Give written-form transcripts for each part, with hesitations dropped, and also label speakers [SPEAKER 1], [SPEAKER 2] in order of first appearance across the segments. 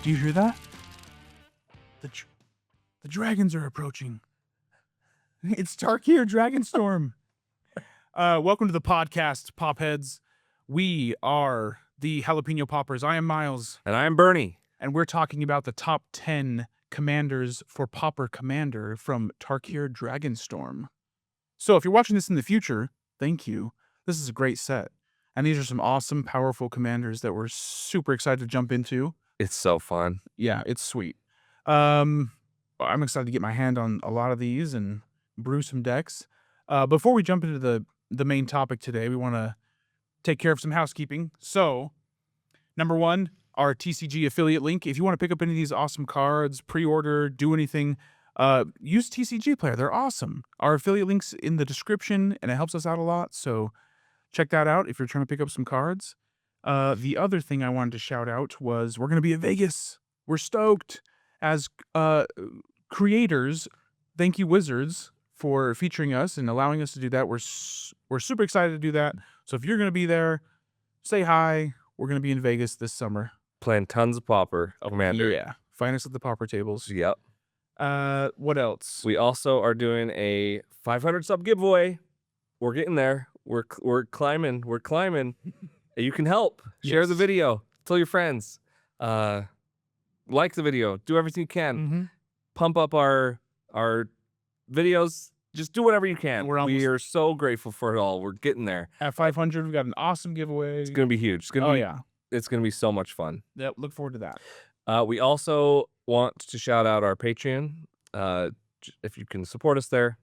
[SPEAKER 1] Do you hear that? The dragons are approaching. It's Tarkir Dragonstorm. Welcome to the podcast, Popheads. We are the Jalapeno Paupers. I am Miles.
[SPEAKER 2] And I am Bernie.
[SPEAKER 1] And we're talking about the top 10 commanders for Pauper Commander from Tarkir Dragonstorm. So if you're watching this in the future, thank you. This is a great set. And these are some awesome, powerful commanders that we're super excited to jump into.
[SPEAKER 2] It's so fun.
[SPEAKER 1] Yeah, it's sweet. I'm excited to get my hand on a lot of these and brew some decks. Before we jump into the main topic today, we want to take care of some housekeeping. So, number one, our TCG affiliate link. If you want to pick up any of these awesome cards, pre-order, do anything, use TCG Player. They're awesome. Our affiliate link's in the description, and it helps us out a lot. So check that out if you're trying to pick up some cards. The other thing I wanted to shout out was we're going to be at Vegas. We're stoked. As creators, thank you, Wizards, for featuring us and allowing us to do that. We're super excited to do that. So if you're going to be there, say hi. We're going to be in Vegas this summer.
[SPEAKER 2] Playing tons of Pauper Commander.
[SPEAKER 1] Yeah. Find us at the Pauper tables.
[SPEAKER 2] Yep.
[SPEAKER 1] What else?
[SPEAKER 2] We also are doing a 500 sub giveaway. We're getting there. We're climbing. We're climbing. You can help. Share the video. Tell your friends. Like the video. Do everything you can.
[SPEAKER 1] Mm-hmm.
[SPEAKER 2] Pump up our videos. Just do whatever you can. We are so grateful for it all. We're getting there.
[SPEAKER 1] At 500, we've got an awesome giveaway.
[SPEAKER 2] It's going to be huge. It's gonna
[SPEAKER 1] yeah.
[SPEAKER 2] It's going to be so much fun.
[SPEAKER 1] Yep, look forward to that.
[SPEAKER 2] We also want to shout out our Patreon. If you can support us there,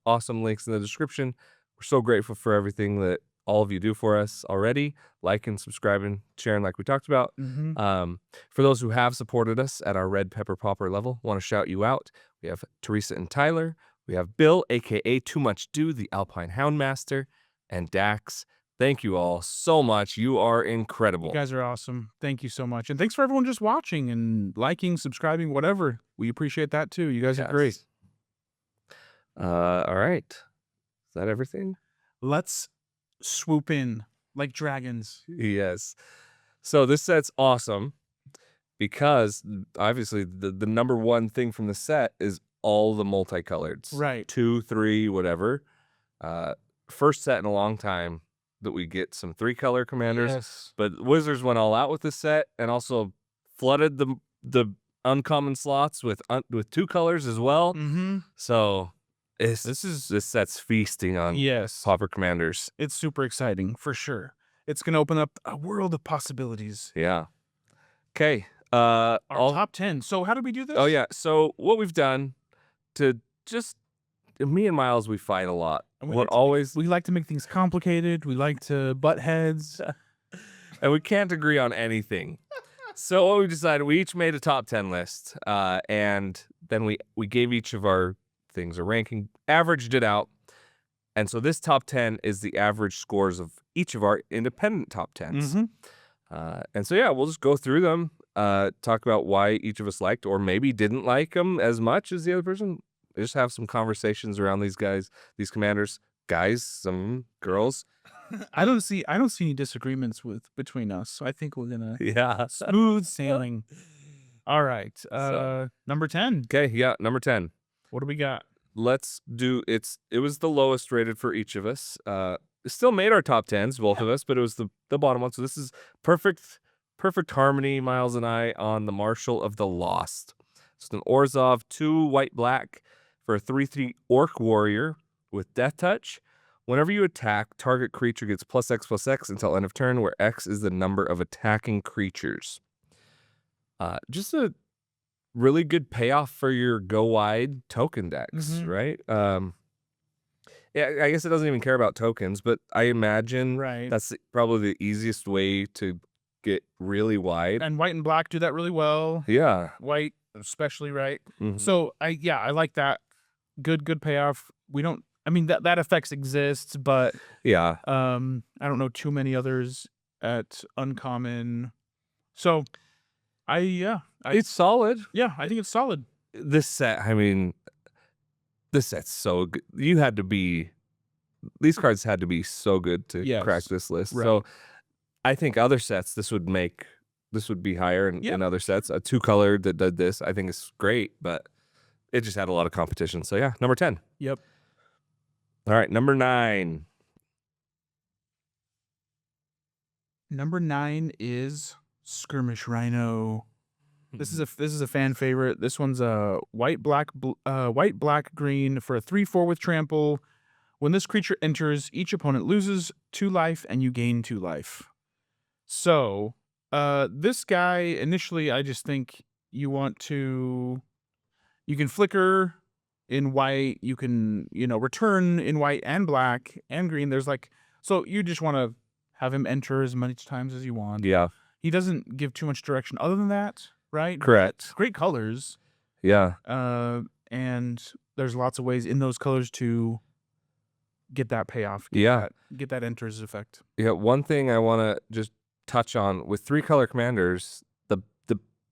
[SPEAKER 2] awesome links in the description. We're so grateful for everything that all of you do for us already. Liking, subscribing, sharing like we talked about.
[SPEAKER 1] Mm-hmm.
[SPEAKER 2] For those who have supported us at our Red Pepper Pauper level, want to shout you out. We have Teresa and Tyler. We have Bill, a.k.a. Too Much Do, the Alpine Houndmaster, and Dax. Thank you all so much. You are incredible.
[SPEAKER 1] You guys are awesome. Thank you so much. And thanks for everyone just watching and liking, subscribing, whatever. We appreciate that too. You guys are great.
[SPEAKER 2] All right. Is that everything?
[SPEAKER 1] Let's swoop in like dragons.
[SPEAKER 2] Yes. So this set's awesome because obviously the number one thing from the set is all the multicoloreds.
[SPEAKER 1] Right.
[SPEAKER 2] 2, 3, whatever. First set in a long time that we get some 3-color commanders.
[SPEAKER 1] Yes.
[SPEAKER 2] But Wizards went all out with this set and also flooded the uncommon slots with 2 colors as well.
[SPEAKER 1] Mm-hmm.
[SPEAKER 2] So this set's feasting on Pauper Commanders.
[SPEAKER 1] It's super exciting for sure. It's gonna open up a world of possibilities.
[SPEAKER 2] Yeah. Okay.
[SPEAKER 1] Our top 10. So how did we do this?
[SPEAKER 2] Oh yeah. So what we've done to just me and Miles, we fight a lot.
[SPEAKER 1] We like to make things complicated. We like to butt heads.
[SPEAKER 2] And we can't agree on anything. So what we decided, we each made a top 10 list. And then we gave each of our things a ranking, averaged it out. And so this top 10 is the average scores of each of our independent top 10s.
[SPEAKER 1] Mm-hmm.
[SPEAKER 2] And so, yeah, we'll just go through them, talk about why each of us liked or maybe didn't like them as much as the other person. Just have some conversations around these guys, these commanders, guys, some girls.
[SPEAKER 1] I don't see any disagreements between us. So I think we're gonna smooth sailing. All right. Number 10.
[SPEAKER 2] Okay, yeah, number 10.
[SPEAKER 1] What do we got?
[SPEAKER 2] Let's do it was the lowest rated for each of us. It still made our top 10s, both of us, but it was the bottom one. So this is perfect harmony, Miles and I, on the Marshal of the Lost. It's an Orzhov 2 white-black for a 3/3 Orc Warrior with Death Touch. Whenever you attack, target creature gets +X/+X until end of turn, where X is the number of attacking creatures. Just a really good payoff for your go-wide token decks, right? Yeah, I guess it doesn't even care about tokens, but I imagine that's probably the easiest way to get really wide.
[SPEAKER 1] And white and black do that really well.
[SPEAKER 2] Yeah.
[SPEAKER 1] White especially, right?
[SPEAKER 2] Mm-hmm.
[SPEAKER 1] So I like that. Good payoff. That effects exists, but
[SPEAKER 2] yeah.
[SPEAKER 1] I don't know too many others at uncommon. So
[SPEAKER 2] it's solid.
[SPEAKER 1] Yeah, I think it's solid.
[SPEAKER 2] This set, this set's so good. These cards had to be so good to crack this list.
[SPEAKER 1] Right.
[SPEAKER 2] So I think other sets, this would make this would be higher in,
[SPEAKER 1] Yeah.
[SPEAKER 2] in other sets. A 2-color that did this, I think is great, but it just had a lot of competition. So yeah, number 10.
[SPEAKER 1] Yep.
[SPEAKER 2] All right, number 9.
[SPEAKER 1] Number 9 is Skirmish Rhino. This is a fan favorite. This one's a white black green for a 3/4 with trample. When this creature enters, each opponent loses 2 life and you gain 2 life. So, this guy initially, I just think you can flicker in white. You can return in white and black and green. So you just want to have him enter as many times as you want.
[SPEAKER 2] Yeah,
[SPEAKER 1] He doesn't give too much direction other than that, right?
[SPEAKER 2] correct.
[SPEAKER 1] Great colors.
[SPEAKER 2] Yeah,
[SPEAKER 1] And there's lots of ways in those colors to get that payoff. Get that enters effect.
[SPEAKER 2] yeah. One thing I want to just touch on with 3-color commanders, the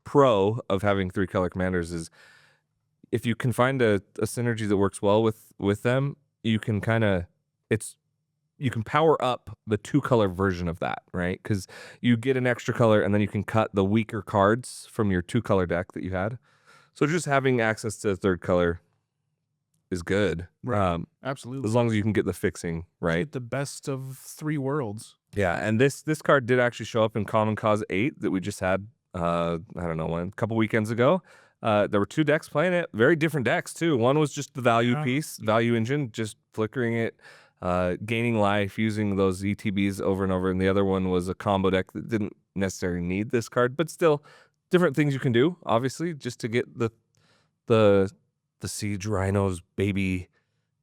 [SPEAKER 2] pro of having 3-color commanders is if you can find a synergy that works well with them, you can you can power up the 2-color version of that, right? Because you get an extra color and then you can cut the weaker cards from your 2-color deck that you had. So just having access to a 3rd color is good.
[SPEAKER 1] Right. Absolutely.
[SPEAKER 2] As long as you can get the fixing right.
[SPEAKER 1] Get the best of 3 worlds.
[SPEAKER 2] Yeah, and this card did actually show up in Common Cause 8 that we just had, I don't know when, a couple weekends ago. There were 2 decks playing it, very different decks too. One was just the value piece, value engine, just flickering it, gaining life, using those ETBs over and over, and the other one was a combo deck that didn't necessarily need this card, but still different things you can do, obviously, just to get the Siege Rhinos baby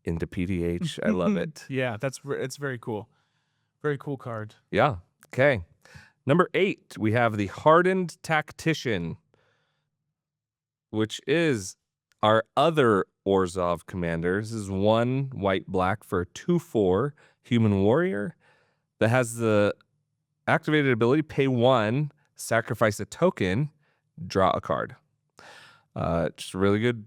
[SPEAKER 2] into PDH. I love it.
[SPEAKER 1] Yeah, it's very cool. Very cool card.
[SPEAKER 2] Yeah. Okay. Number 8, we have the Hardened Tactician, which is our other Orzhov commander. This is 1 white-black for a 2/4 human warrior that has the activated ability, pay 1, sacrifice a token, draw a card. Just a really good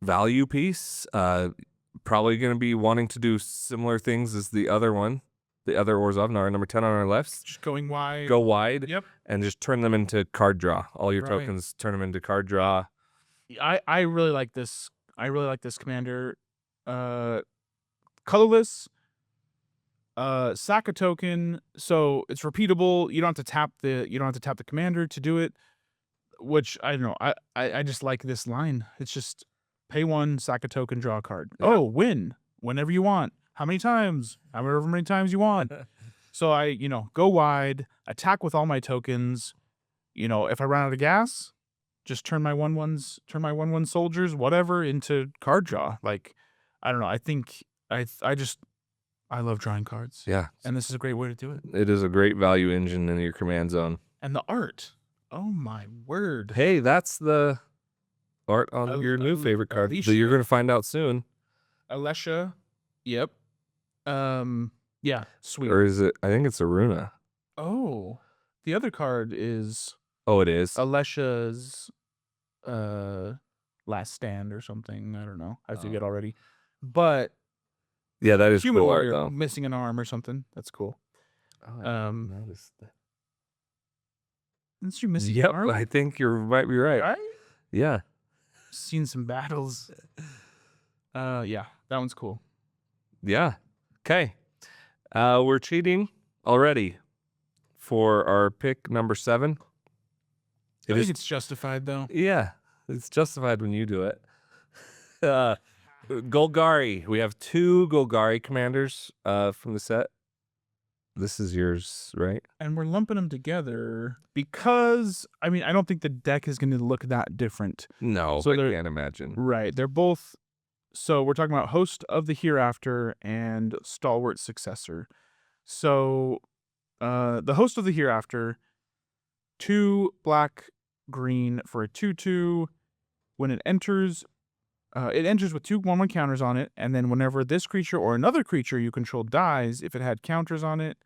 [SPEAKER 2] value piece. Probably going to be wanting to do similar things as the other one, the other Orzhov, number 10 on our left.
[SPEAKER 1] Just going wide.
[SPEAKER 2] Go wide.
[SPEAKER 1] Yep.
[SPEAKER 2] And just turn them into card draw. All your
[SPEAKER 1] Right.
[SPEAKER 2] tokens, turn them into card draw.
[SPEAKER 1] I really like this. I really like this commander. Colorless. Sack a token, so it's repeatable. You don't have to tap the commander to do it. Which I don't know. I just like this line. It's just pay 1, sack a token, draw a card.
[SPEAKER 2] Yeah.
[SPEAKER 1] Oh, win whenever you want. How many times? However many times you want. So I go wide, attack with all my tokens. If I run out of gas, just turn my 1/1 soldiers, whatever, into card draw. Like, I don't know. I think I love drawing cards.
[SPEAKER 2] Yeah.
[SPEAKER 1] And this is a great way to do it.
[SPEAKER 2] It is a great value engine in your command zone.
[SPEAKER 1] And the art. Oh my word.
[SPEAKER 2] Hey, that's the art on your new favorite card that you're going to find out soon.
[SPEAKER 1] Alesha. Yep. Yeah, sweet.
[SPEAKER 2] Or is it? I think it's Aruna.
[SPEAKER 1] Oh. The other card is
[SPEAKER 2] Oh, it is.
[SPEAKER 1] Alesha's Last Stand or something. I don't know. I forget already. But
[SPEAKER 2] Yeah, that is
[SPEAKER 1] human
[SPEAKER 2] cool art,
[SPEAKER 1] warrior
[SPEAKER 2] though.
[SPEAKER 1] missing an arm or something. That's cool.
[SPEAKER 2] Oh, I noticed that.
[SPEAKER 1] Isn't she missing an
[SPEAKER 2] Yep,
[SPEAKER 1] arm?
[SPEAKER 2] I think you might be right.
[SPEAKER 1] Right?
[SPEAKER 2] Yeah.
[SPEAKER 1] Seen some battles. Yeah, that one's cool.
[SPEAKER 2] Yeah. Okay. We're cheating already for our pick number 7.
[SPEAKER 1] I think it's justified though.
[SPEAKER 2] Yeah, it's justified when you do it. Golgari. We have 2 Golgari commanders from the set. This is yours, right?
[SPEAKER 1] And we're lumping them together because, I don't think the deck is going to look that different.
[SPEAKER 2] No,
[SPEAKER 1] So
[SPEAKER 2] I
[SPEAKER 1] they're-
[SPEAKER 2] can't imagine.
[SPEAKER 1] Right. They're both. So we're talking about Host of the Hereafter and Stalwart Successor. So the Host of the Hereafter, 2 black green for a 2/2. When it enters with 2 1/1 counters on it, and then whenever this creature or another creature you control dies, if it had counters on it,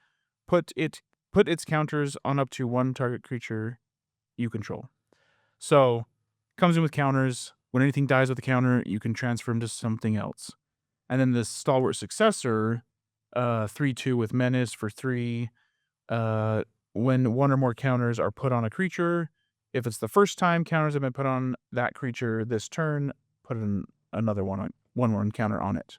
[SPEAKER 1] put its counters on up to 1 target creature you control. So comes in with counters. When anything dies with a counter, you can transfer him to something else. And then the Stalwart Successor, 3/2 with Menace for 3. when one or more counters are put on a creature. If it's the first time counters have been put on that creature this turn, put another one counter on it.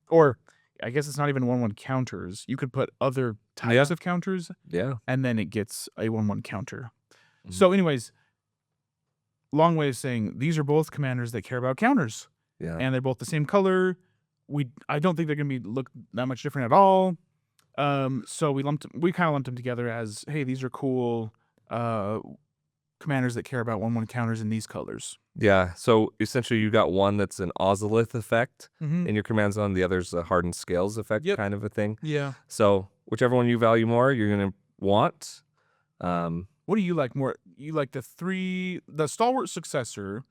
[SPEAKER 1] Or I guess it's not even 1/1 counters. You could put other types of counters, and then it gets a 1/1 counter. So, anyways, long way of saying these are both commanders that care about counters.
[SPEAKER 2] Yeah.
[SPEAKER 1] And they're both the same color. I don't think they're gonna look that much different at all. So we kind of lumped them together as, hey, these are cool commanders that care about 1/1 counters in these colors.
[SPEAKER 2] Yeah. So essentially, you got one that's an Ozolith effect
[SPEAKER 1] Mm-hmm.
[SPEAKER 2] in your command zone. The other's a hardened scales effect, kind of a thing.
[SPEAKER 1] Yeah.
[SPEAKER 2] So whichever one you value more, you're gonna want.
[SPEAKER 1] What do you like more? You like the Stalwart Successor,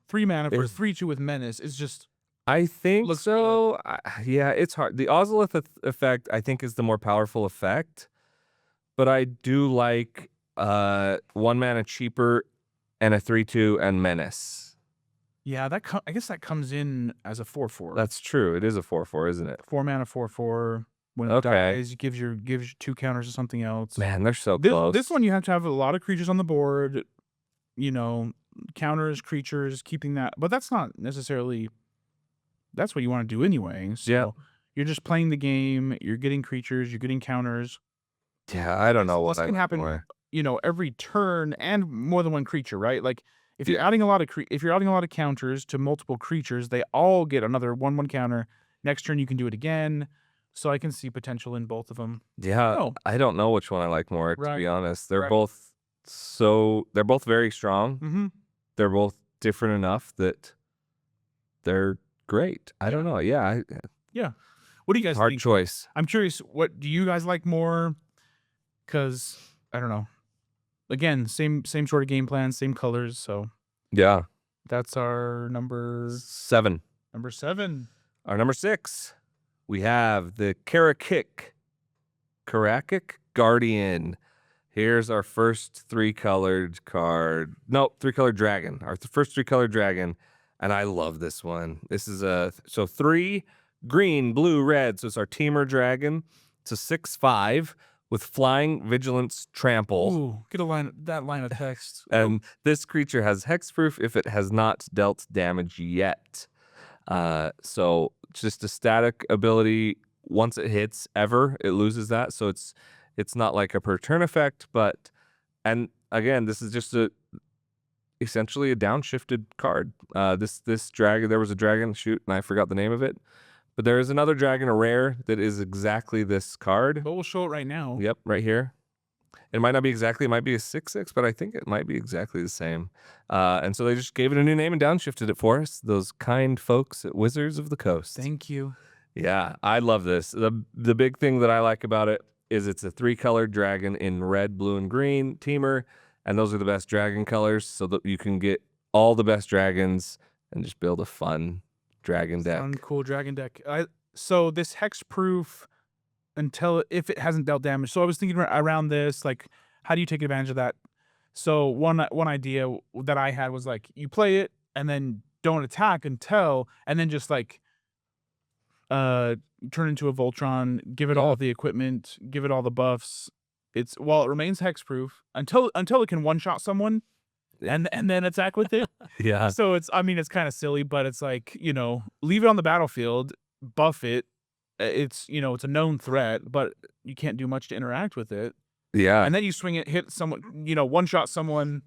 [SPEAKER 1] 3 mana for 3/2 with Menace is just.
[SPEAKER 2] I think so. Yeah, it's hard. The Ozolith effect, I think, is the more powerful effect, but I do like 1 mana cheaper and a 3/2 and Menace.
[SPEAKER 1] Yeah, I guess that comes in as a 4/4.
[SPEAKER 2] That's true. It is a 4/4, isn't it?
[SPEAKER 1] 4 mana 4/4. When it dies, gives you 2 counters to something else.
[SPEAKER 2] Man, they're so close.
[SPEAKER 1] This one you have to have a lot of creatures on the board. Counters, creatures, keeping that, but that's not necessarily. That's what you want to do anyway. So you're just playing the game. You're getting creatures. You're getting counters.
[SPEAKER 2] Yeah, I don't know what
[SPEAKER 1] can happen. Every turn and more than one creature, right? Like if you're adding a lot of counters to multiple creatures, they all get another 1/1 counter. Next turn you can do it again. So I can see potential in both of them.
[SPEAKER 2] Yeah, I don't know which one I like more, to be honest. They're both very strong.
[SPEAKER 1] Mm-hmm.
[SPEAKER 2] They're both different enough that they're great. I don't know. Yeah.
[SPEAKER 1] What do you guys think?
[SPEAKER 2] Hard choice.
[SPEAKER 1] I'm curious, what do you guys like more? Because I don't know. Again, same sort of game plan, same colors. So
[SPEAKER 2] yeah,
[SPEAKER 1] that's our number
[SPEAKER 2] 7.
[SPEAKER 1] Number 7.
[SPEAKER 2] Our number 6. We have the Karakik Guardian. Here's our first 3-colored card. Nope, 3-colored dragon. Our first 3-colored dragon. And I love this one. This is 3 green, blue, red. So it's our Teamer dragon. It's a 6/5 with flying, vigilance, trample.
[SPEAKER 1] Ooh, get that line of text.
[SPEAKER 2] And this creature has hexproof if it has not dealt damage yet. So just a static ability. Once it hits, it loses that. So it's not like a per turn effect, and again, this is just essentially a downshifted card. This dragon, there was a dragon, and I forgot the name of it, but there is another dragon, a rare, that is exactly this card.
[SPEAKER 1] But we'll show it right now.
[SPEAKER 2] Yep, right here. It might not be exactly, it might be a 6/6, but I think it might be exactly the same. And so they just gave it a new name and downshifted it for us. Those kind folks at Wizards of the Coast.
[SPEAKER 1] Thank you.
[SPEAKER 2] Yeah, I love this. The big thing that I like about it is it's a 3-colored dragon in red, blue, and green Teamer, and those are the best dragon colors, so that you can get all the best dragons and just build a fun dragon deck.
[SPEAKER 1] Fun, cool dragon deck. So this hexproof if it hasn't dealt damage. So I was thinking around this, like, how do you take advantage of that? So one idea that I had was like, you play it and then don't attack and then just like turn into a Voltron, give it all the equipment, give it all the buffs. It remains hexproof until it can one-shot someone and then attack with it.
[SPEAKER 2] Yeah.
[SPEAKER 1] So it's kind of silly, but it's like, leave it on the battlefield, buff it. It's it's a known threat, but you can't do much to interact with it.
[SPEAKER 2] Yeah.
[SPEAKER 1] And then you swing it, hit someone, one-shot someone,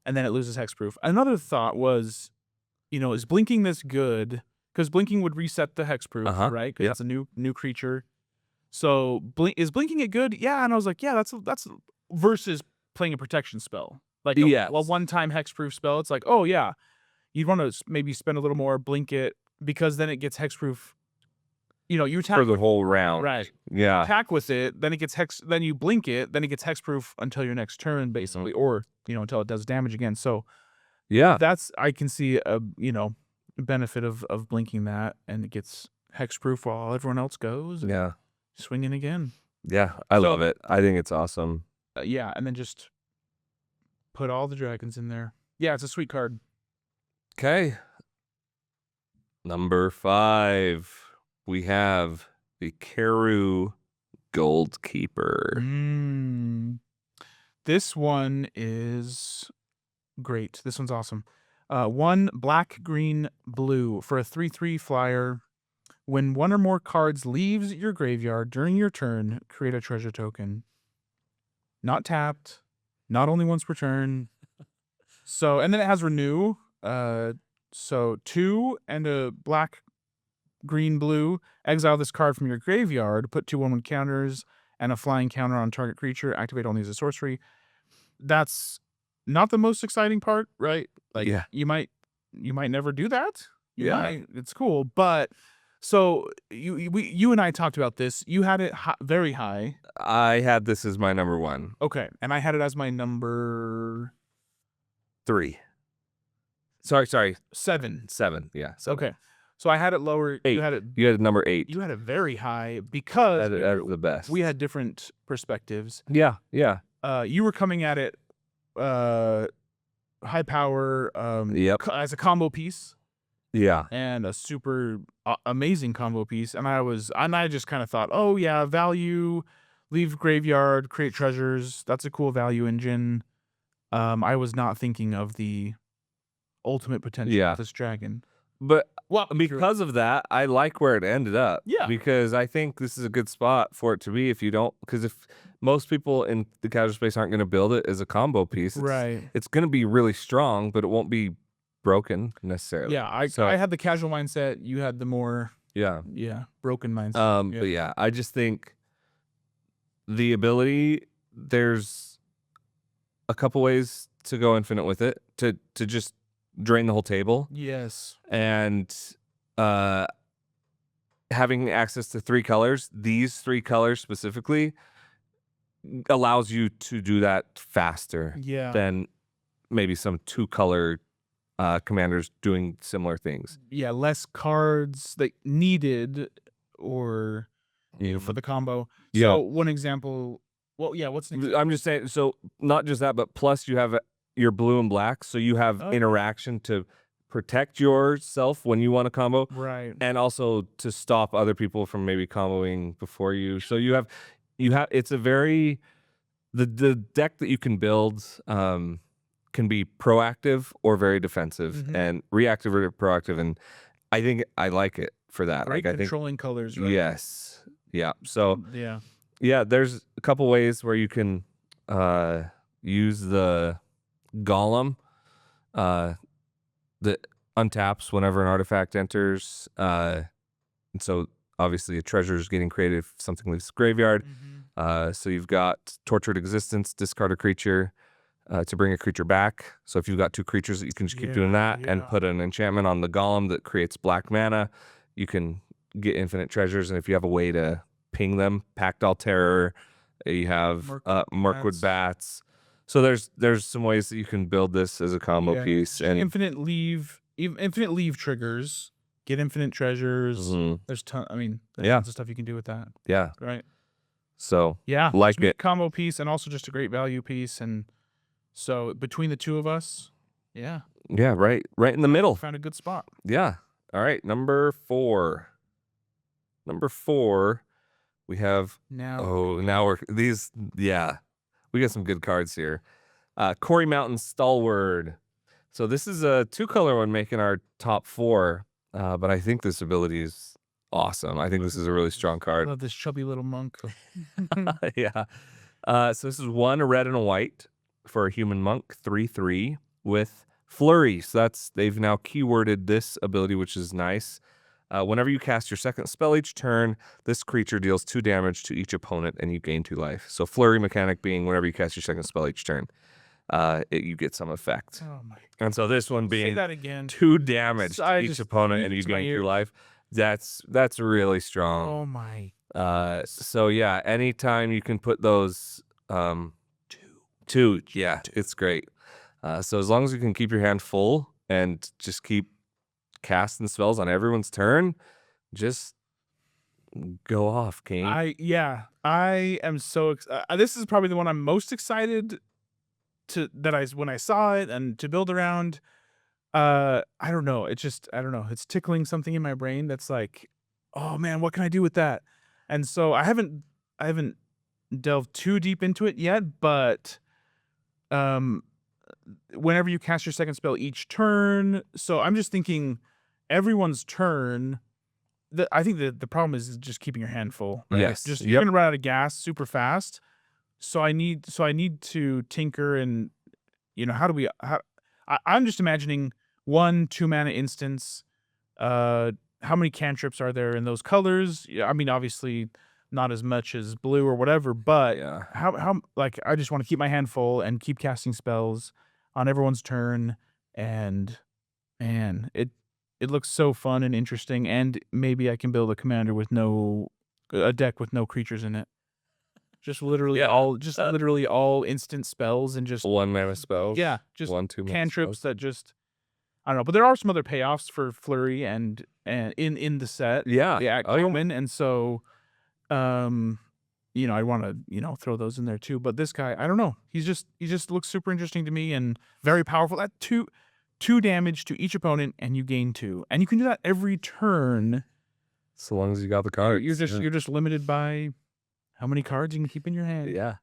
[SPEAKER 1] and then it loses hexproof. Another thought was, is blinking this good? Because blinking would reset the hexproof, right? Because it's a new creature. So is blinking it good? Yeah, and I was like, yeah, that's versus playing a protection spell, like a one-time hexproof spell. It's like, oh yeah, you'd want to maybe spend a little more, blink it, because then it gets hexproof. You attack
[SPEAKER 2] for the whole round,
[SPEAKER 1] right?
[SPEAKER 2] Yeah,
[SPEAKER 1] attack with it, then it gets then you blink it, then it gets hexproof until your next turn, basically, or until it does damage again. So
[SPEAKER 2] yeah,
[SPEAKER 1] I can see a benefit of blinking that, and it gets hexproof while everyone else goes.
[SPEAKER 2] Yeah,
[SPEAKER 1] swinging again.
[SPEAKER 2] Yeah, I love it. I think it's awesome.
[SPEAKER 1] Yeah, and then just put all the dragons in there. Yeah, it's a sweet card.
[SPEAKER 2] Okay, number 5. We have the Karu Gold Keeper.
[SPEAKER 1] This one is great. This one's awesome. 1 black, green, blue for a 3/3 flyer. When one or more cards leaves your graveyard during your turn, create a treasure token. Not tapped. Not only once per turn. So, and then it has renew. So 2 and a black, green, blue. Exile this card from your graveyard. Put 2/1/1 counters and a flying counter on target creature. Activate only as a sorcery. That's not the most exciting part, right? Like,
[SPEAKER 2] Yeah.
[SPEAKER 1] you might never do that. You
[SPEAKER 2] Yeah.
[SPEAKER 1] might. It's cool, but so you and I talked about this. You had it very high.
[SPEAKER 2] I had this as my number 1.
[SPEAKER 1] Okay, and I had it as my number
[SPEAKER 2] 3. Sorry.
[SPEAKER 1] 7.
[SPEAKER 2] 7. Yeah. 7.
[SPEAKER 1] Okay, so I had it lower.
[SPEAKER 2] 8.
[SPEAKER 1] You had it.
[SPEAKER 2] You had number 8.
[SPEAKER 1] You had it very high because
[SPEAKER 2] The best.
[SPEAKER 1] we had different perspectives.
[SPEAKER 2] Yeah.
[SPEAKER 1] You were coming at it high power
[SPEAKER 2] Yep.
[SPEAKER 1] as a combo piece.
[SPEAKER 2] Yeah.
[SPEAKER 1] And a super amazing combo piece. And I just kind of thought, oh yeah, value, leave graveyard, create treasures. That's a cool value engine. I was not thinking of the ultimate potential of this dragon.
[SPEAKER 2] But
[SPEAKER 1] Well,
[SPEAKER 2] because of that, I like where it ended up.
[SPEAKER 1] Yeah.
[SPEAKER 2] Because I think this is a good spot for it to be because if most people in the casual space aren't going to build it as a combo piece,
[SPEAKER 1] Right.
[SPEAKER 2] it's going to be really strong, but it won't be broken necessarily.
[SPEAKER 1] Yeah, I had the casual mindset. You had the more broken mindset.
[SPEAKER 2] But yeah, I just think the ability, there's a couple ways to go infinite with it, to just drain the whole table.
[SPEAKER 1] Yes.
[SPEAKER 2] And having access to 3 colors, these 3 colors specifically, allows you to do that faster than maybe some 2-color commanders doing similar things.
[SPEAKER 1] Yeah, less cards that needed or for the combo. So one example. Well, yeah. What's an example?
[SPEAKER 2] I'm just saying. So not just that, but plus you have your blue and black, so you have interaction to protect yourself when you want to combo,
[SPEAKER 1] right?
[SPEAKER 2] And also to stop other people from maybe comboing before you. So you have. It's a very the deck that you can build. Can be proactive or very defensive, and reactive or proactive, and I think I like it for that.
[SPEAKER 1] Right,
[SPEAKER 2] like I
[SPEAKER 1] controlling
[SPEAKER 2] think,
[SPEAKER 1] colors. Right?
[SPEAKER 2] Yes, yeah. So
[SPEAKER 1] yeah.
[SPEAKER 2] There's a couple ways where you can use the golem that untaps whenever an artifact enters, and so obviously a treasure is getting created if something leaves the graveyard. So you've got tortured existence, discard a creature. To bring a creature back. So if you've got 2 creatures, you can just keep doing that and put an enchantment on the golem that creates black mana. You can get infinite treasures, and if you have a way to ping them, Pactile Terror, you have Mirkwood Bats. So there's some ways that you can build this as a combo piece. And
[SPEAKER 1] infinite leave triggers, get infinite treasures. There's tons of stuff you can do with that.
[SPEAKER 2] Yeah.
[SPEAKER 1] Right.
[SPEAKER 2] So
[SPEAKER 1] like it. Combo piece, and also just a great value piece. And so between the two of us,
[SPEAKER 2] right in the middle.
[SPEAKER 1] Found a good spot.
[SPEAKER 2] Yeah. All right, number 4. We have now we're these. Yeah, we got some good cards here. Quarry Mountain Stalwart. So this is a 2-color one making our top 4, but I think this ability is awesome. I think this is a really strong card.
[SPEAKER 1] I love this chubby little monk.
[SPEAKER 2] Yeah. So this is 1 a red and a white for a human monk, 3/3 with flurry. So they've now keyworded this ability, which is nice. Whenever you cast your second spell each turn, this creature deals 2 damage to each opponent, and you gain 2 life. So flurry mechanic being whenever you cast your second spell each turn, you get some effect.
[SPEAKER 1] Oh my!
[SPEAKER 2] And so this one being
[SPEAKER 1] Say that again.
[SPEAKER 2] 2 damage to each opponent, and you gain 2 life. That's really strong.
[SPEAKER 1] Oh my!
[SPEAKER 2] So yeah, anytime you can put those. 2. Yeah, it's great. So as long as you can keep your hand full and just keep casting spells on everyone's turn, just go off, King.
[SPEAKER 1] I am so this is probably the one I'm most excited when I saw it and to build around. I don't know. It's tickling something in my brain that's like, oh man, what can I do with that? And so I haven't delved too deep into it yet, but um whenever you cast your second spell each turn, so I'm just thinking everyone's turn. I think the problem is just keeping your hand full, right?
[SPEAKER 2] Yes.
[SPEAKER 1] Just you're
[SPEAKER 2] Yep.
[SPEAKER 1] gonna run out of gas super fast. So I need to tinker and how do we I'm just imagining 1 2 mana instance. How many cantrips are there in those colors? Yeah, I mean, obviously not as much as blue or whatever, but
[SPEAKER 2] Yeah.
[SPEAKER 1] how like I just want to keep my hand full and keep casting spells on everyone's turn, and man, it looks so fun and interesting, and maybe I can build a deck with no creatures in it. Just literally
[SPEAKER 2] Yeah.
[SPEAKER 1] literally all instant spells and just
[SPEAKER 2] 1 mana spells.
[SPEAKER 1] yeah, just
[SPEAKER 2] 1 2 mana
[SPEAKER 1] cantrips
[SPEAKER 2] spells.
[SPEAKER 1] that just I don't know, but there are some other payoffs for Flurry and in the set,
[SPEAKER 2] Yeah.
[SPEAKER 1] yeah,
[SPEAKER 2] Oh, yeah.
[SPEAKER 1] common, and so, um, I wanna, throw those in there too, but this guy, I don't know, he just looks super interesting to me and very powerful. At 2 damage to each opponent, and you gain 2, and you can do that every turn.
[SPEAKER 2] So long as you got the cards.
[SPEAKER 1] You're just limited by how many cards you can keep in your hand.
[SPEAKER 2] Yeah.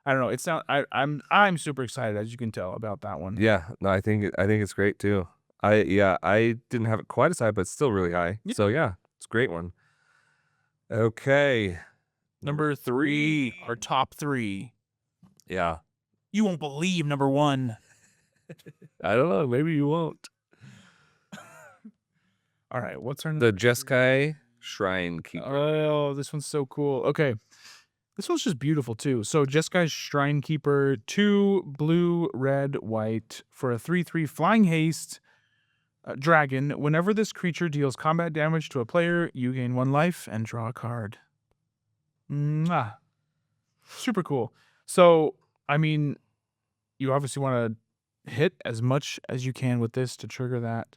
[SPEAKER 1] I don't know, I'm super excited, as you can tell, about that one.
[SPEAKER 2] Yeah. No, I think it's great too. I didn't have it quite as high, but still really high.
[SPEAKER 1] Yeah.
[SPEAKER 2] So yeah, it's a great one. Okay.
[SPEAKER 1] Number 3, our top 3.
[SPEAKER 2] Yeah.
[SPEAKER 1] You won't believe number 1.
[SPEAKER 2] I don't know. Maybe you won't.
[SPEAKER 1] All right, what's our
[SPEAKER 2] The Jeskai Shrine Keeper.
[SPEAKER 1] Oh, this one's so cool. Okay. This one's just beautiful too. So Jeskai's Shrine Keeper, 2 blue, red, white for a 3/3 flying haste dragon. Whenever this creature deals combat damage to a player, you gain 1 life and draw a card. Mwah. Super cool. So, I mean, you obviously want to hit as much as you can with this to trigger that.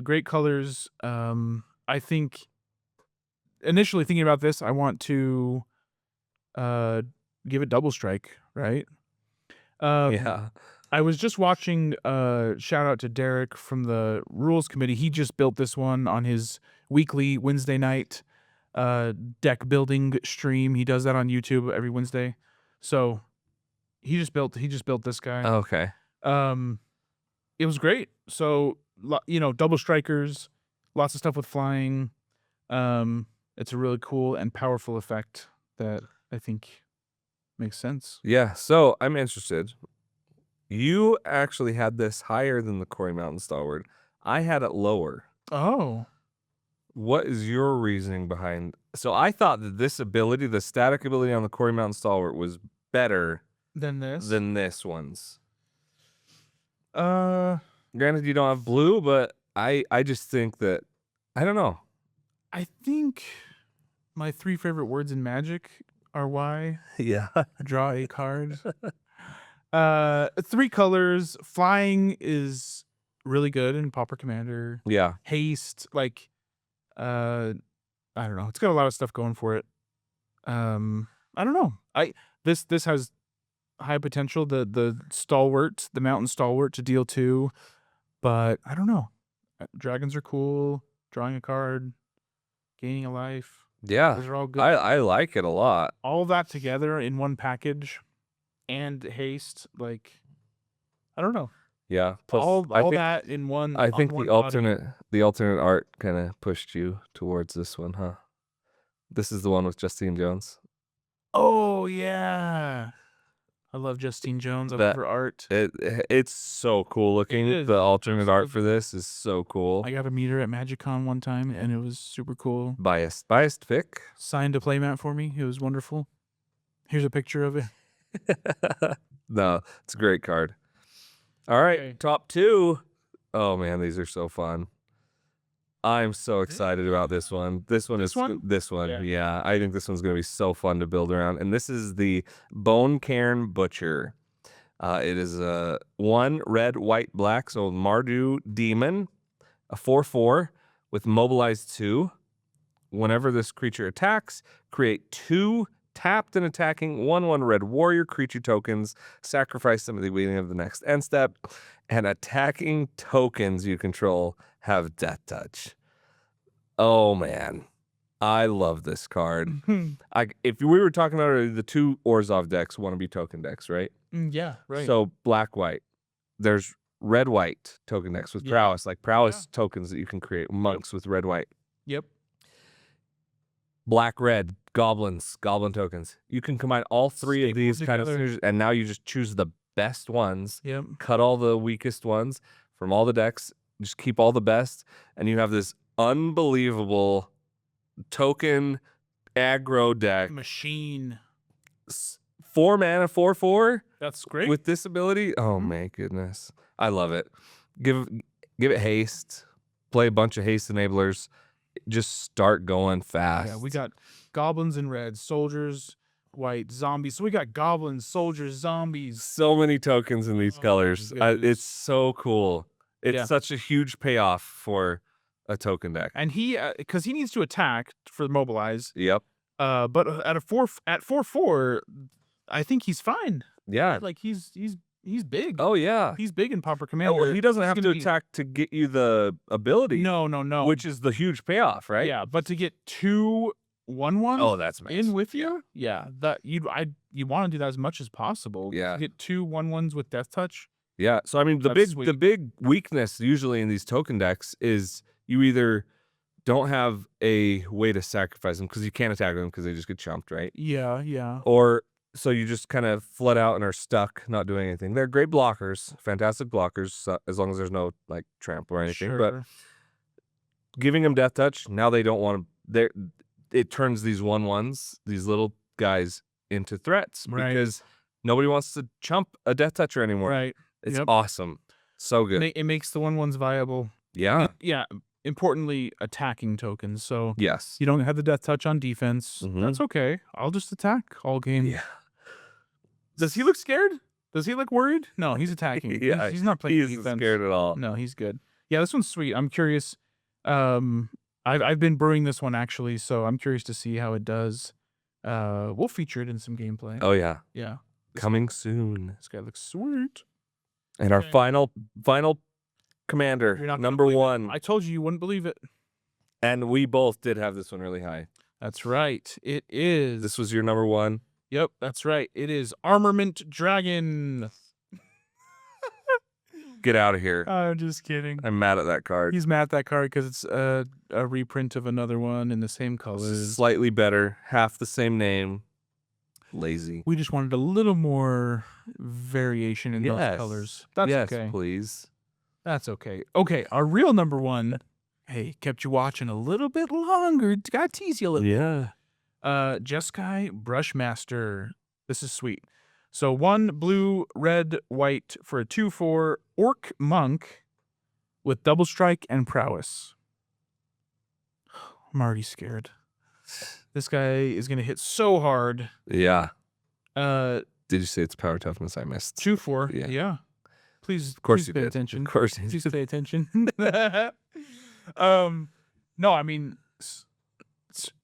[SPEAKER 1] Great colors. I think initially thinking about this, I want to give it double strike, right?
[SPEAKER 2] Yeah.
[SPEAKER 1] I was just watching shout out to Derek from the rules committee. He just built this one on his weekly Wednesday night deck building stream. He does that on YouTube every Wednesday. So he just built this guy.
[SPEAKER 2] Okay.
[SPEAKER 1] It was great. So double strikers, lots of stuff with flying. It's a really cool and powerful effect that I think makes sense.
[SPEAKER 2] Yeah. So I'm interested. You actually had this higher than the Quarry Mountain Stalwart. I had it lower.
[SPEAKER 1] Oh.
[SPEAKER 2] What is your reasoning behind? So I thought that this ability, the static ability on the Quarry Mountain Stalwart, was better
[SPEAKER 1] Than this?
[SPEAKER 2] than this one's.
[SPEAKER 1] Granted,
[SPEAKER 2] you don't have blue, but I just think that I don't know.
[SPEAKER 1] I think my 3 favorite words in Magic are why.
[SPEAKER 2] Yeah.
[SPEAKER 1] Draw a card. 3 colors. Flying is really good in Pauper Commander.
[SPEAKER 2] Yeah.
[SPEAKER 1] Haste, like, I don't know. It's got a lot of stuff going for it. I don't know. This has high potential. The stalwart, the mountain stalwart, to deal 2, but I don't know. Dragons are cool. Drawing a card, gaining a life.
[SPEAKER 2] Yeah.
[SPEAKER 1] Those are all good.
[SPEAKER 2] I like it a lot.
[SPEAKER 1] All that together in one package, and haste, like, I don't know.
[SPEAKER 2] Yeah. Plus,
[SPEAKER 1] all
[SPEAKER 2] I think,
[SPEAKER 1] that in one.
[SPEAKER 2] I
[SPEAKER 1] on
[SPEAKER 2] think
[SPEAKER 1] one
[SPEAKER 2] the
[SPEAKER 1] body.
[SPEAKER 2] alternate art kind of pushed you towards this one, huh? This is the one with Justine Jones.
[SPEAKER 1] Oh yeah, I love Justine Jones. I love her art.
[SPEAKER 2] It's so cool looking.
[SPEAKER 1] It is.
[SPEAKER 2] The alternate art for this is so cool.
[SPEAKER 1] I got to meet her at MagicCon one time, and it was super cool.
[SPEAKER 2] Biased pick.
[SPEAKER 1] Signed a playmat for me. It was wonderful. Here's a picture of it.
[SPEAKER 2] No, it's a great card. All right,
[SPEAKER 1] Okay.
[SPEAKER 2] top 2. Oh man, these are so fun. I'm so excited about this one. This one. Yeah, I think this one's going to be so fun to build around. And this is the Bone Cairn Butcher. It is a 1 red, white, black. So Mardu Demon, a 4/4 with mobilized 2. Whenever this creature attacks, create 2 tapped and attacking 1/1 red warrior creature tokens. Sacrifice them at the beginning of the next end step. And attacking tokens you control have death touch. Oh man. I love this card. If we were talking about the 2 Orzhov decks, want to be token decks, right?
[SPEAKER 1] Yeah, right.
[SPEAKER 2] So black white. There's red white token decks with prowess, like prowess tokens that you can create. Monks with red white.
[SPEAKER 1] Yep.
[SPEAKER 2] Black red goblins, goblin tokens. You can combine all 3 of these kind of synergies, and now you just choose the best ones.
[SPEAKER 1] Yep.
[SPEAKER 2] Cut all the weakest ones from all the decks. Just keep all the best, and you have this unbelievable token aggro deck.
[SPEAKER 1] Machine.
[SPEAKER 2] 4 mana, 4/4
[SPEAKER 1] That's great.
[SPEAKER 2] with this ability. Oh my goodness, I love it. Give it haste. Play a bunch of haste enablers. Just start going fast.
[SPEAKER 1] Yeah, we got goblins in red, soldiers, white, zombies. So we got goblins, soldiers, zombies.
[SPEAKER 2] So many tokens in these colors. It's so cool. It's such a huge payoff for a token deck.
[SPEAKER 1] And he, because he needs to attack for mobilize.
[SPEAKER 2] Yep.
[SPEAKER 1] But at 4/4, I think he's fine.
[SPEAKER 2] Yeah.
[SPEAKER 1] Like he's big.
[SPEAKER 2] Oh yeah.
[SPEAKER 1] He's big in Pauper Commander.
[SPEAKER 2] Well, he doesn't have to attack to get you the ability.
[SPEAKER 1] No.
[SPEAKER 2] Which is the huge payoff, right?
[SPEAKER 1] Yeah, but to get 2 1/1
[SPEAKER 2] Oh, that's nice.
[SPEAKER 1] in with you, yeah, that you want to do that as much as possible.
[SPEAKER 2] Yeah.
[SPEAKER 1] To get 2 1/1s with Death Touch.
[SPEAKER 2] Yeah. So I mean, the big weakness usually in these token decks is you either don't have a way to sacrifice them because you can't attack them because they just get chumped, right?
[SPEAKER 1] Yeah.
[SPEAKER 2] Or so you just kind of flood out and are stuck, not doing anything. They're great blockers, fantastic blockers, as long as there's no like tramp or anything.
[SPEAKER 1] Sure.
[SPEAKER 2] But giving them Death Touch, now they don't want to. It turns these 1/1s, these little guys, into threats because nobody wants to chump a Death Toucher anymore.
[SPEAKER 1] Right.
[SPEAKER 2] It's awesome. So good.
[SPEAKER 1] It makes the 1/1s viable.
[SPEAKER 2] Yeah.
[SPEAKER 1] Yeah. Importantly, attacking tokens. So
[SPEAKER 2] Yes.
[SPEAKER 1] you don't have the Death Touch on defense. That's okay. I'll just attack all game.
[SPEAKER 2] Yeah.
[SPEAKER 1] Does he look scared? Does he look worried? No, he's attacking.
[SPEAKER 2] Yeah.
[SPEAKER 1] He's not playing
[SPEAKER 2] He
[SPEAKER 1] defense.
[SPEAKER 2] isn't scared at all.
[SPEAKER 1] No, he's good. Yeah, this one's sweet. I'm curious. I've been brewing this one actually, so I'm curious to see how it does. We'll feature it in some gameplay.
[SPEAKER 2] Oh yeah.
[SPEAKER 1] Yeah.
[SPEAKER 2] Coming soon.
[SPEAKER 1] This guy looks sweet.
[SPEAKER 2] And our
[SPEAKER 1] Okay.
[SPEAKER 2] final commander,
[SPEAKER 1] You're not gonna
[SPEAKER 2] number
[SPEAKER 1] believe it.
[SPEAKER 2] 1.
[SPEAKER 1] I told you wouldn't believe it.
[SPEAKER 2] And we both did have this one really high.
[SPEAKER 1] That's right. It is.
[SPEAKER 2] This was your number 1.
[SPEAKER 1] Yep, that's right. It is Armament Dragon.
[SPEAKER 2] Get out of here.
[SPEAKER 1] I'm just kidding.
[SPEAKER 2] I'm mad at that card.
[SPEAKER 1] He's mad at that card because it's a reprint of another one in the same colors.
[SPEAKER 2] Slightly better, half the same name. Lazy.
[SPEAKER 1] We just wanted a little more variation in those colors. That's okay.
[SPEAKER 2] Please.
[SPEAKER 1] That's okay. Okay, our real number 1. Hey, kept you watching a little bit longer. Gotta tease you a little.
[SPEAKER 2] Yeah.
[SPEAKER 1] Jeskai Brushmaster. This is sweet. So 1 blue, red, white for a 2/4 orc monk with double strike and prowess. I'm already scared. This guy is gonna hit so hard.
[SPEAKER 2] Yeah.
[SPEAKER 1] Did
[SPEAKER 2] you say it's power toughness? I missed.
[SPEAKER 1] 2/4.
[SPEAKER 2] Yeah.
[SPEAKER 1] Yeah. Please,
[SPEAKER 2] Of course
[SPEAKER 1] please
[SPEAKER 2] you
[SPEAKER 1] pay
[SPEAKER 2] did.
[SPEAKER 1] attention.
[SPEAKER 2] Of course you
[SPEAKER 1] Please
[SPEAKER 2] did.
[SPEAKER 1] pay attention. No, I mean,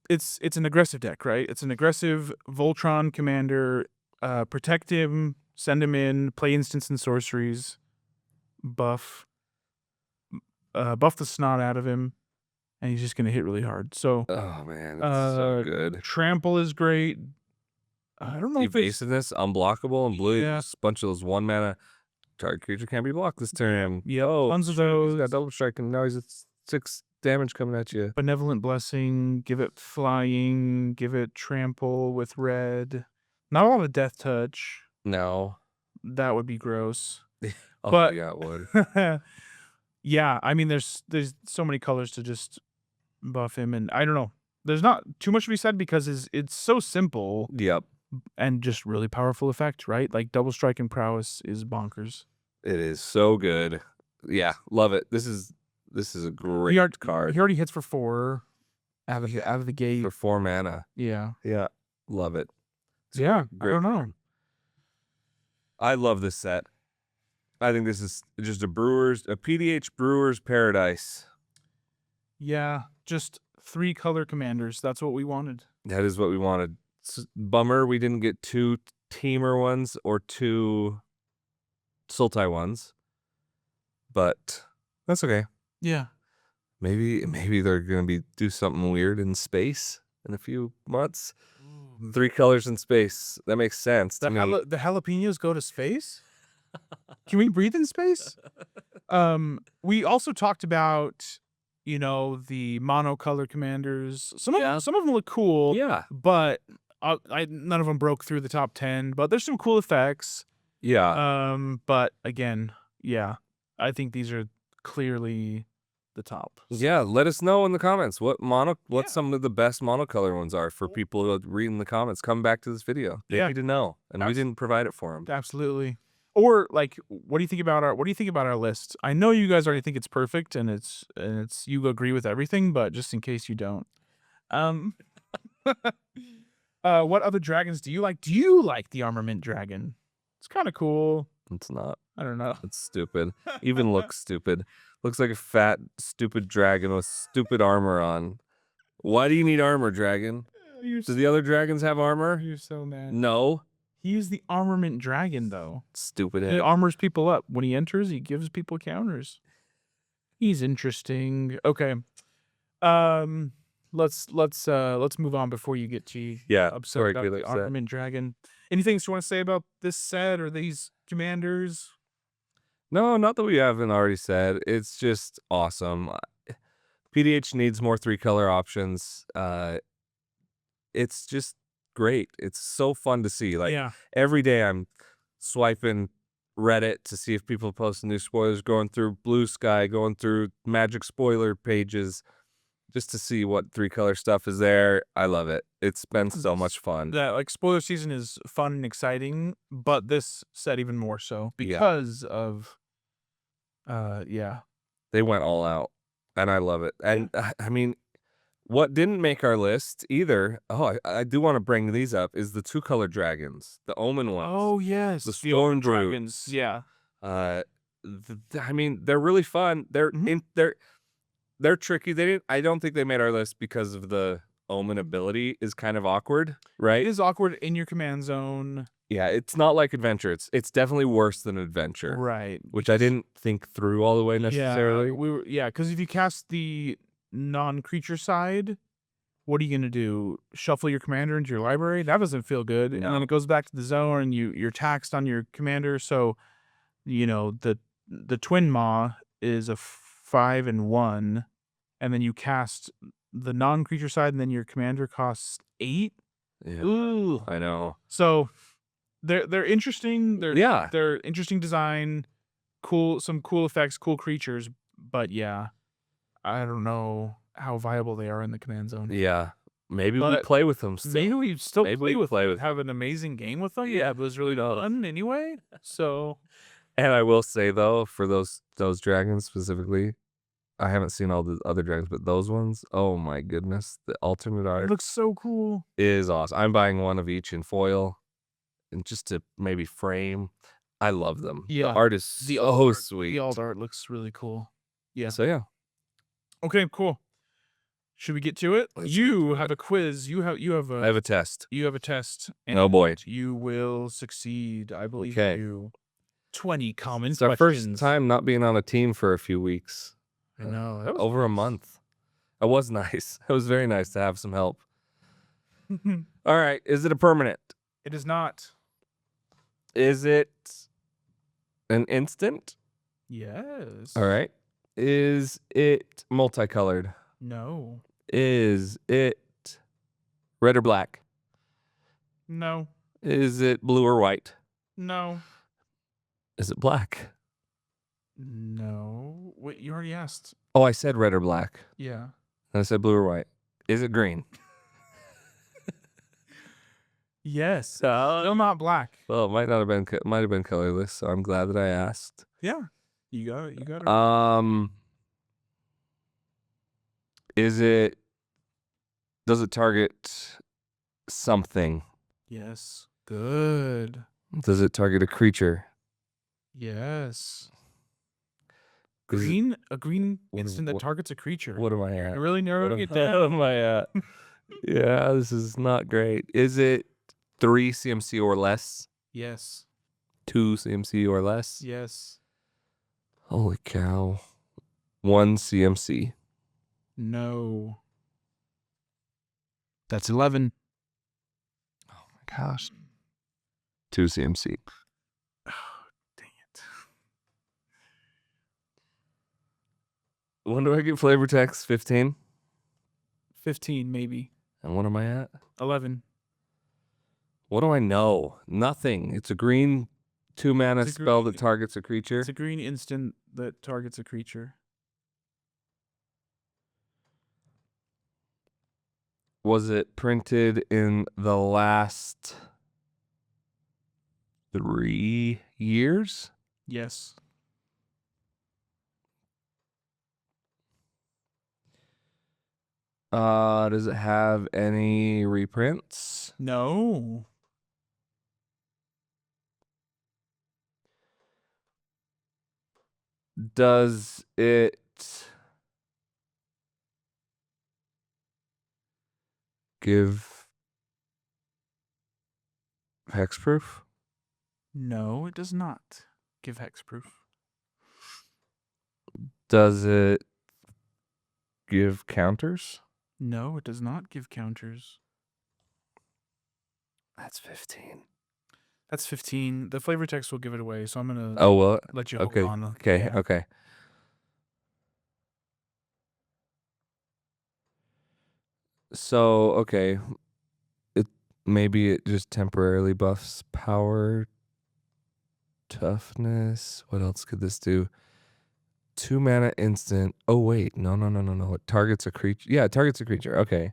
[SPEAKER 1] it's an aggressive deck, right? It's an aggressive Voltron commander. Protect him, send him in, play instants and sorceries, buff the snot out of him, and he's just gonna hit really hard. So,
[SPEAKER 2] Oh man, that's so good.
[SPEAKER 1] trample is great. I don't know if it's
[SPEAKER 2] Evasiveness, unblockable, and blue.
[SPEAKER 1] Yeah.
[SPEAKER 2] Just a bunch of those 1 mana. Target creature can't be blocked this turn.
[SPEAKER 1] tons of
[SPEAKER 2] He's
[SPEAKER 1] those.
[SPEAKER 2] got double strike, and now he's at 6 damage coming at you.
[SPEAKER 1] Benevolent Blessing, give it flying, give it trample with red. Not a lot of Death Touch.
[SPEAKER 2] No.
[SPEAKER 1] That would be gross.
[SPEAKER 2] Oh,
[SPEAKER 1] But-
[SPEAKER 2] yeah, it would.
[SPEAKER 1] Yeah, I mean, there's so many colors to just buff him, and I don't know. There's not too much to be said because it's so simple
[SPEAKER 2] Yep.
[SPEAKER 1] and just really powerful effect, right? Like double strike and prowess is bonkers.
[SPEAKER 2] It is so good. Yeah, love it. This is a great card
[SPEAKER 1] He already hits for 4 out of the gate.
[SPEAKER 2] for 4 mana.
[SPEAKER 1] Yeah.
[SPEAKER 2] Yeah, love it.
[SPEAKER 1] Yeah. I
[SPEAKER 2] Great
[SPEAKER 1] don't know.
[SPEAKER 2] card. I love this set. I think this is just a PDH Brewers paradise.
[SPEAKER 1] Yeah, just 3 color commanders. That's what we wanted.
[SPEAKER 2] That is what we wanted. Bummer we didn't get 2 Teamer ones or 2 Sultai ones, but that's okay.
[SPEAKER 1] Yeah.
[SPEAKER 2] Maybe they're gonna do something weird in space in a few months. 3 colors in space. That makes sense to me.
[SPEAKER 1] The jalapenos go to space? Can we breathe in space? We also talked about, the monocolor commanders. Some of them look cool.
[SPEAKER 2] Yeah.
[SPEAKER 1] But none of them broke through the top 10. But there's some cool effects.
[SPEAKER 2] Yeah.
[SPEAKER 1] But again, yeah, I think these are clearly the top.
[SPEAKER 2] Yeah, let us know in the comments what
[SPEAKER 1] Yeah.
[SPEAKER 2] some of the best monocolor ones are for people to read in the comments. Come back to this video. They
[SPEAKER 1] Yeah.
[SPEAKER 2] need to know, and we didn't provide it for them.
[SPEAKER 1] Absolutely. Or like, what do you think about our list? I know you guys already think it's perfect, and it's you agree with everything, but just in case you don't, what other dragons do you like? Do you like the armament dragon? It's kind of cool.
[SPEAKER 2] It's not.
[SPEAKER 1] I don't know.
[SPEAKER 2] It's stupid. Even looks stupid. Looks like a fat, stupid dragon with stupid armor on. Why do you need armor, dragon? Do the other dragons have armor?
[SPEAKER 1] You're so mad.
[SPEAKER 2] No.
[SPEAKER 1] He is the armament dragon, though.
[SPEAKER 2] Stupid
[SPEAKER 1] He
[SPEAKER 2] head.
[SPEAKER 1] armors people up. When he enters, he gives people counters. He's interesting. Okay. Let's move on before you get upset about the armament dragon. Anything else you want to say about this set or these commanders?
[SPEAKER 2] No, not that we haven't already said. It's just awesome. PDH needs more 3-color options. It's just great. It's so fun to see. Like every day I'm swiping Reddit to see if people post new spoilers, going through Blue Sky, going through Magic spoiler pages just to see what 3-color stuff is there. I love it. It's been so much fun.
[SPEAKER 1] That spoiler season is fun and exciting, but this set even more so because of
[SPEAKER 2] they went all out, and I love it. And I mean, what didn't make our list either, I do want to bring these up, is the 2-color dragons, the Omen ones.
[SPEAKER 1] Oh, yes.
[SPEAKER 2] The Storm
[SPEAKER 1] Dragons. Yeah.
[SPEAKER 2] I mean, they're really fun. They're tricky. I don't think they made our list because of the Omen ability is kind of awkward, right?
[SPEAKER 1] It is awkward in your command zone.
[SPEAKER 2] Yeah, it's not like Adventure. It's definitely worse than Adventure.
[SPEAKER 1] Right.
[SPEAKER 2] Which I didn't think through all the way necessarily.
[SPEAKER 1] Because if you cast the non-creature side, what are you gonna do? Shuffle your commander into your library? That doesn't feel good. And then it goes back to the zone, and you're taxed on your commander. So, the Twin Maw is a 5/1, and then you cast the non-creature side, and then your commander costs 8.
[SPEAKER 2] Yeah.
[SPEAKER 1] Ooh,
[SPEAKER 2] I know.
[SPEAKER 1] So they're interesting. They're interesting design, some cool effects, cool creatures. But yeah, I don't know how viable they are in the command zone.
[SPEAKER 2] Yeah, maybe we play with them. Still.
[SPEAKER 1] Maybe we still
[SPEAKER 2] play with
[SPEAKER 1] have an amazing game with them. Yeah, it was really fun anyway. So,
[SPEAKER 2] and I will say though, for those dragons specifically, I haven't seen all the other dragons, but those ones, oh my goodness, the alternate art
[SPEAKER 1] looks so cool.
[SPEAKER 2] Is awesome. I'm buying one of each in foil, and just to maybe frame. I love them.
[SPEAKER 1] Yeah,
[SPEAKER 2] the art is so sweet.
[SPEAKER 1] The alt art looks really cool. Yeah.
[SPEAKER 2] So yeah.
[SPEAKER 1] Okay, cool. Should we get to it? You have a quiz. I have a test. You have a test.
[SPEAKER 2] And oh boy.
[SPEAKER 1] You will succeed. I believe you. 20 common
[SPEAKER 2] questions. It's our first time not being on a team for a few weeks.
[SPEAKER 1] I know. That was
[SPEAKER 2] over a month. It was nice. It was very nice to have some help. All right. Is it a permanent?
[SPEAKER 1] It is not.
[SPEAKER 2] Is it an instant?
[SPEAKER 1] Yes.
[SPEAKER 2] All right. Is it multicolored?
[SPEAKER 1] No.
[SPEAKER 2] Is it red or black?
[SPEAKER 1] No.
[SPEAKER 2] Is it blue or white?
[SPEAKER 1] No.
[SPEAKER 2] Is it black?
[SPEAKER 1] No. Wait, you already asked.
[SPEAKER 2] Oh, I said red or black.
[SPEAKER 1] Yeah.
[SPEAKER 2] And I said blue or white. Is it green?
[SPEAKER 1] Yes. Still not black.
[SPEAKER 2] Well, it might have been colorless, so I'm glad that I asked.
[SPEAKER 1] Yeah. You got it.
[SPEAKER 2] Does it target something?
[SPEAKER 1] Yes. Good.
[SPEAKER 2] Does it target a creature?
[SPEAKER 1] Yes. A green instant that targets a creature.
[SPEAKER 2] What am I at?
[SPEAKER 1] I really narrowed it down.
[SPEAKER 2] What am I at? Yeah, this is not great. Is it 3 CMC or less?
[SPEAKER 1] Yes.
[SPEAKER 2] 2 CMC or less?
[SPEAKER 1] Yes.
[SPEAKER 2] Holy cow. 1 CMC.
[SPEAKER 1] No. That's 11.
[SPEAKER 2] Oh my gosh. 2 CMC.
[SPEAKER 1] Oh, dang it.
[SPEAKER 2] When do I get flavor text? 15?
[SPEAKER 1] 15, maybe.
[SPEAKER 2] And what am I at?
[SPEAKER 1] 11.
[SPEAKER 2] What do I know? Nothing. It's a green 2-mana
[SPEAKER 1] It's a
[SPEAKER 2] spell that
[SPEAKER 1] green-
[SPEAKER 2] targets a creature.
[SPEAKER 1] It's a green instant that targets a creature.
[SPEAKER 2] Was it printed in the last 3 years?
[SPEAKER 1] Yes.
[SPEAKER 2] Does it have any reprints?
[SPEAKER 1] No.
[SPEAKER 2] Does it give hexproof?
[SPEAKER 1] No, it does not give hexproof.
[SPEAKER 2] Does it give counters?
[SPEAKER 1] No, it does not give counters.
[SPEAKER 2] That's 15.
[SPEAKER 1] That's 15. The flavor text will give it away, so I'm going to
[SPEAKER 2] Oh, well.
[SPEAKER 1] let you
[SPEAKER 2] Okay.
[SPEAKER 1] hold on.
[SPEAKER 2] Okay.
[SPEAKER 1] Yeah.
[SPEAKER 2] Okay. So, okay. Maybe it just temporarily buffs power, toughness. What else could this do? 2-mana instant. Oh, wait. No. It targets a creature. Yeah, it targets a creature. Okay.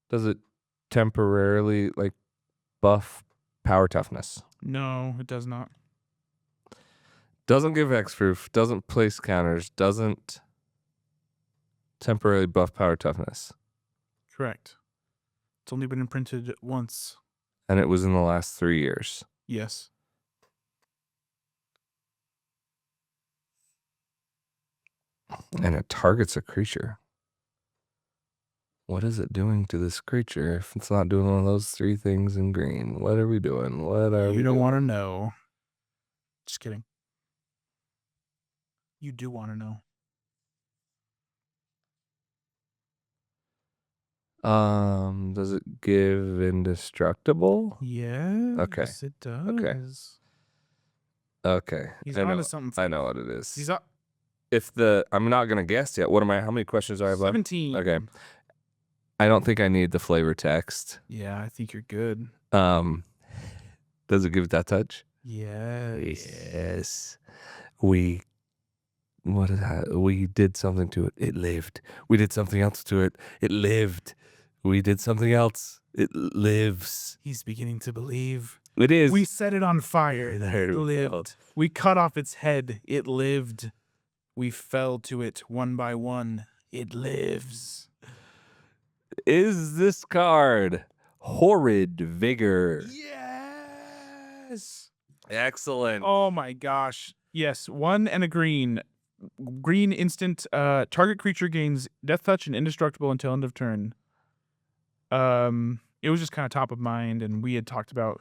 [SPEAKER 2] Does it temporarily like buff power toughness?
[SPEAKER 1] No, it does not.
[SPEAKER 2] Doesn't give hexproof. Doesn't place counters. Doesn't temporarily buff power toughness.
[SPEAKER 1] Correct. It's only been imprinted once.
[SPEAKER 2] And it was in the last 3 years.
[SPEAKER 1] Yes.
[SPEAKER 2] And it targets a creature. What is it doing to this creature if it's not doing one of those 3 things in green? What are we doing? What are we
[SPEAKER 1] You don't
[SPEAKER 2] doing?
[SPEAKER 1] want to know. Just kidding. You do want to know.
[SPEAKER 2] Does it give indestructible?
[SPEAKER 1] Yes,
[SPEAKER 2] Okay.
[SPEAKER 1] it does.
[SPEAKER 2] Okay. Okay.
[SPEAKER 1] He's
[SPEAKER 2] I know,
[SPEAKER 1] onto something.
[SPEAKER 2] I know what it is.
[SPEAKER 1] He's up.
[SPEAKER 2] I'm not gonna guess yet. How many questions do I have left?
[SPEAKER 1] 17.
[SPEAKER 2] Okay. I don't think I need the flavor text.
[SPEAKER 1] Yeah, I think you're good.
[SPEAKER 2] Does it give it that touch?
[SPEAKER 1] Yes.
[SPEAKER 2] Yes. What is that? We did something to it. It lived. We did something else to it. It lived. We did something else. It lives.
[SPEAKER 1] He's beginning to believe.
[SPEAKER 2] It is.
[SPEAKER 1] We set it on fire.
[SPEAKER 2] There
[SPEAKER 1] It
[SPEAKER 2] we go.
[SPEAKER 1] lived. We cut off its head. It lived. We fell to it one by one. It lives.
[SPEAKER 2] Is this card Horrid Vigor?
[SPEAKER 1] Yes.
[SPEAKER 2] Excellent.
[SPEAKER 1] Oh my gosh. Yes, 1 and a green. Green instant. Target creature gains death touch and indestructible until end of turn. It was just kind of top of mind, and we had talked about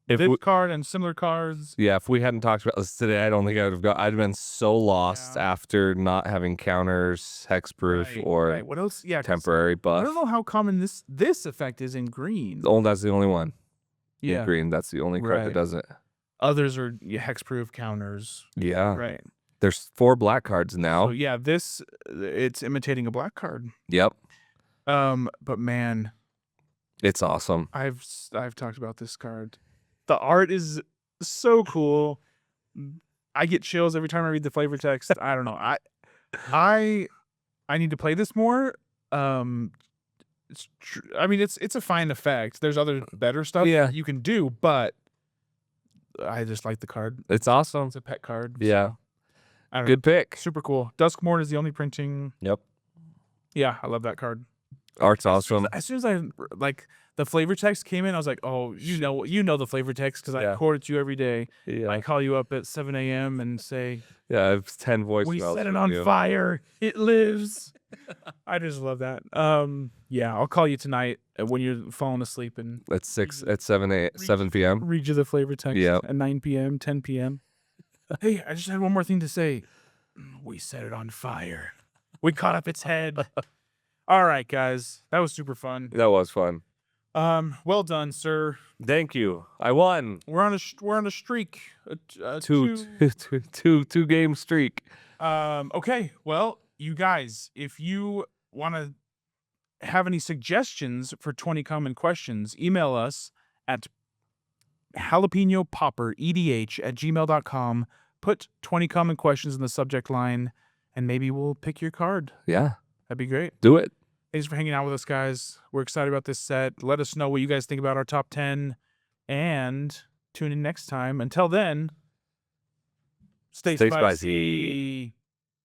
[SPEAKER 1] this card and similar cards.
[SPEAKER 2] Yeah, if we hadn't talked about this today, I don't think I would have got. I'd have been so lost after not having counters, hexproof, or
[SPEAKER 1] what else? Yeah,
[SPEAKER 2] temporary buff.
[SPEAKER 1] I don't know how common this effect is in green.
[SPEAKER 2] That's the only one.
[SPEAKER 1] Yeah,
[SPEAKER 2] in green. That's the only card that does it.
[SPEAKER 1] Others are hexproof counters.
[SPEAKER 2] Yeah.
[SPEAKER 1] Right.
[SPEAKER 2] There's 4 black cards now.
[SPEAKER 1] So yeah, it's imitating a black card.
[SPEAKER 2] Yep.
[SPEAKER 1] But man,
[SPEAKER 2] it's awesome.
[SPEAKER 1] I've talked about this card. The art is so cool. I get chills every time I read the flavor text. I don't know. I need to play this more. It's a fine effect. There's other better stuff you can do, but I just like the card.
[SPEAKER 2] It's awesome.
[SPEAKER 1] It's a pet card.
[SPEAKER 2] Yeah.
[SPEAKER 1] So, I don't
[SPEAKER 2] Good
[SPEAKER 1] know.
[SPEAKER 2] pick.
[SPEAKER 1] Super cool. Duskmorn is the only printing.
[SPEAKER 2] Yep.
[SPEAKER 1] Yeah, I love that card.
[SPEAKER 2] Art's awesome.
[SPEAKER 1] As soon as I the flavor text came in, I was like, oh, you know the flavor text because I record it to you every day.
[SPEAKER 2] Yeah.
[SPEAKER 1] I call you up at 7 a.m. and say,
[SPEAKER 2] yeah, I have 10 voicemails.
[SPEAKER 1] We set it on fire. It lives. I just love that. Yeah, I'll call you tonight when you're falling asleep and
[SPEAKER 2] at 7 p.m.
[SPEAKER 1] read you the flavor text at 9 p.m., 10 p.m. Hey, I just had one more thing to say. We set it on fire. We caught up its head. All right, guys. That was super fun.
[SPEAKER 2] That was fun.
[SPEAKER 1] Well done, sir.
[SPEAKER 2] Thank you. I won.
[SPEAKER 1] We're on a streak.
[SPEAKER 2] Two game streak.
[SPEAKER 1] Okay. Well, you guys, if you want to have any suggestions for 20 common questions, email us at jalapenopauperedh@gmail.com. Put 20 common questions in the subject line, and maybe we'll pick your card.
[SPEAKER 2] Yeah.
[SPEAKER 1] That'd be great.
[SPEAKER 2] Do it.
[SPEAKER 1] Thanks for hanging out with us, guys. We're excited about this set. Let us know what you guys think about our top 10, and tune in next time. Until then, stay spicy.